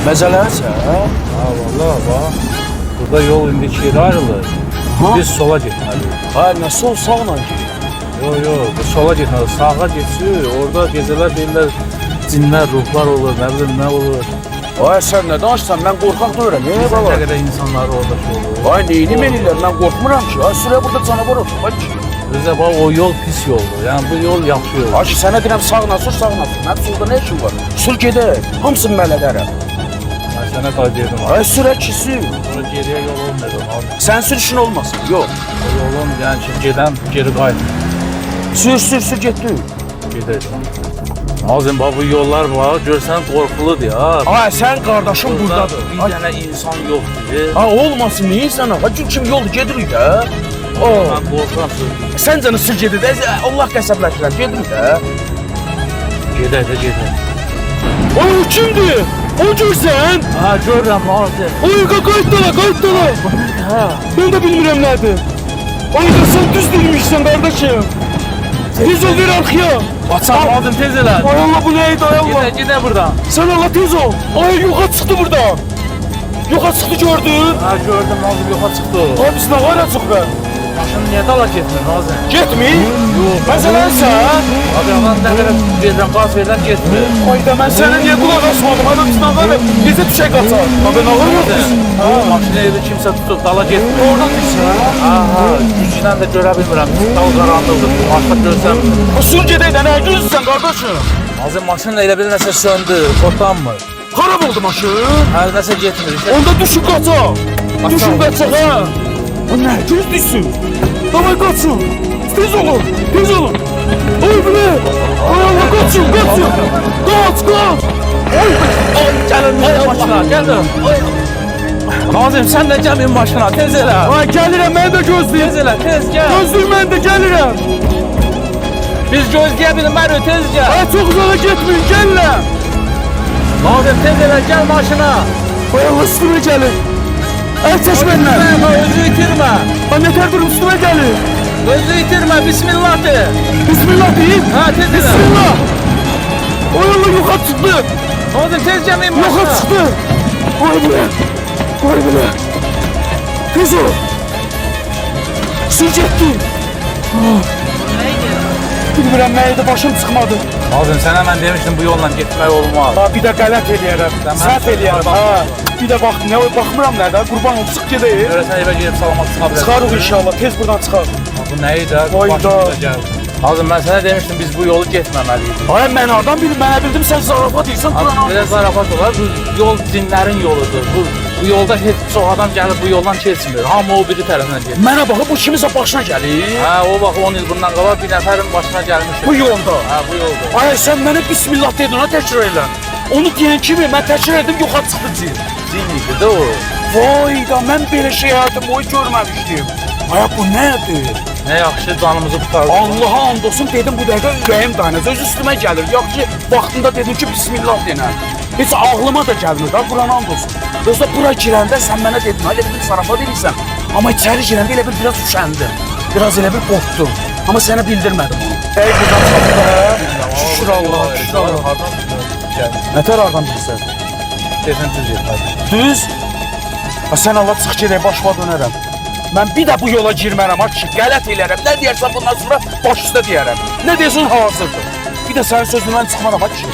Məzələnsə, hə? Ha vallahi bak. Burada yol indi ikiye ayrılır. Ha? Biz sola gitmeliyiz. Ha, nə sol sağla gir. Yok bu sola gitmeliyiz. Sağa geçiyor. Orada geceler deyirlər cinler, ruhlar olur, ne bileyim ne olur. Ay, sən nə danışsan, mən qorxaq deyirəm, baba? Ne kadar insanlar orada şey olur. Ay, neyini mənirlər, mən qorxmuram ki. Ay, sürə burada canavar olsun, bak ki. Bize bak o yol pis yoldu. Yani bu yol yaxşı yol. Ay, sənə deyirəm, sağla sür, sağla sür. Mən solda nə işin var? Sür gedək, hamısını mən edərəm. Ben sana kaydırdım. Ay, sürə ki, sür. Sonra geriye yol olmadı. Sən sür işin olmasın, yox. O yolun yani şimdi giden geri kaydı. Sür, getdik. Gidelim. Nazım bak bu yollar var. Görsen korkuludur ya. Ay, sən qardaşım buradadır. Bir Ay, tane insan yok gibi. ha, olmasın, niyə sənə? Ha, kim yol gedirik də. Ben korkuram sözüm. Sən canı sür gedir də, Allah qəsəbləşdirər, gedirik də. Gedək də gedək. Ay, o kimdir? O görsən? Ha görürəm Nazım. Ay, qayıt dala. Ha. Ben de bilmirəm nədir. Ay, da sən düz bilmişsən, qardaşım. Tez ol, ver arxaya. Açam Nazım tez elə. Ay Allah, bu neydi, ay Allah. Gedək buradan. Sen Allah tez ol. Ay, yoxa çıxdı buradan. Yoxa çıxdı, gördün. Ha gördüm Nazım yoxa çıxdı. Ay, biz nə qara çıx be. Maşın niyə dala getmir Nazım? Getmir. Yox. Məsələnsə. Abi aman nə qədər verirəm, qaz verirəm getmir. Ay da mən sənə niyə qulaq asmadım? Hadi biz nə qara, bizə düşək qaçar. Ha, ben alır mısın? Ha, maşını evi kimsə tutub dala getmir. Oradan düşsən. Aha, güclə də görə bilmirəm. Dal qaranlıqdır. Başqa görsəm. Ha, sür gedək də, nə gözsən, qardaşım? Nazım maşın elə bir nəsə söndü, xotanmır. Xarab oldu maşın. Hə, nəsə getmir. Onda düşüb qaçaq. Düşüb qaçaq, ha. O nə, göz düşsün. Davay qaçın. Tez olun. Ay, bu ne? Ay Allah, qaçın. Qaç. Ay, gəlin maşına, gəlin. Nazım, sən də gəl min maşına, tez elə. Ay, gəlirəm, mən də gözləyim. Tez elə, tez gəl. Gözləyim, mən də gəlirəm. Biz gözləyə bilmərik, tez gəl. Ay, çox uzağa getməyin, gəlirəm. Nazım, tez elə, gəl maşına. Ay Allah, üstümə gəlin. Ay, çək məndən. Özü itirmə. Ay, nətər durun, üstümə gəlin. Özü itirmə, bismillah de. Bismillah deyim. Ha, tez elə. Bismillah. Ay Allah, yoxa çıxdı. Nazım, tez gəl min Yoxa maşına. çıxdı. Ay bu ne? Tez ol. Sür getdi. Bilmirəm, nə idi, başım çıxmadı. Nazım, sənə mən demişdim bu yolla getmək olmaz. Ha, bir də qələt eləyərəm, səhv eləyərəm. Ha, bir də baxmıram nədə, qurban olub, çıx gedək. Görəsən evə girib salamat çıxa bilərsən. Çıxarıq inşallah, tez buradan çıxar. Bu nə idi? Hayda. Nazım, mən sənə demişdim biz bu yolu getməməliyik. Ay, mən hardan bilim, mənə bildim, sən zarafat deyirsən, Abi, Quran belə zarafat olar, bu yol dinlərin yoludur. Bu yolda heç çox adam gəlib bu yoldan keçmir. Hamı o biri tərəfindən keçir. Mənə baxıb, bu kimisə başına gəlir. Hə, o vaxt 10 il bundan qabaq bir nəfərin başına gəlmişdi. Bu yolda. Hə, bu yolda. Ay, sən mənə bismillah dedin, ha, təkrar elə. Onu deyən kimi, mən təkrar edim, yoxa çıxdı cin. Cin idi də o. Vay da, mən belə şey həyatım boyu görməmişdim. Ay, bu nədir? Nə yaxşı canımızı qurtardı. Allaha and olsun, dedim bu dəqiqə ürəyim dayanır. Öz üstümə gəlir. Yox ki, vaxtında dedim ki, bismillah denən. Heç ağlıma da gəlmir, ha, Quran and olsun. Yoxsa bura girəndə sən mənə dedin, elə bir zarafat edirsən. Amma içəri girəndə elə biraz üşəndim. Biraz elə bir qorxdum. Amma sənə bildirmədim onu. Ey, buradan çıxdı, hə? Şükür Allah, şükür Allah. Hardan Nətər hardan bilirsən? Desən düz yetər. Düz? Ha, sən Allah çıx gedək, başıma dönərəm. Mən bir də bu yola girmərəm, ha ki, qələt eləyərəm. Nə deyərsən bundan sonra baş üstə deyərəm. Nə deyəsən hazırdır. Bir də sənin sözündən çıxmaram, ha ki.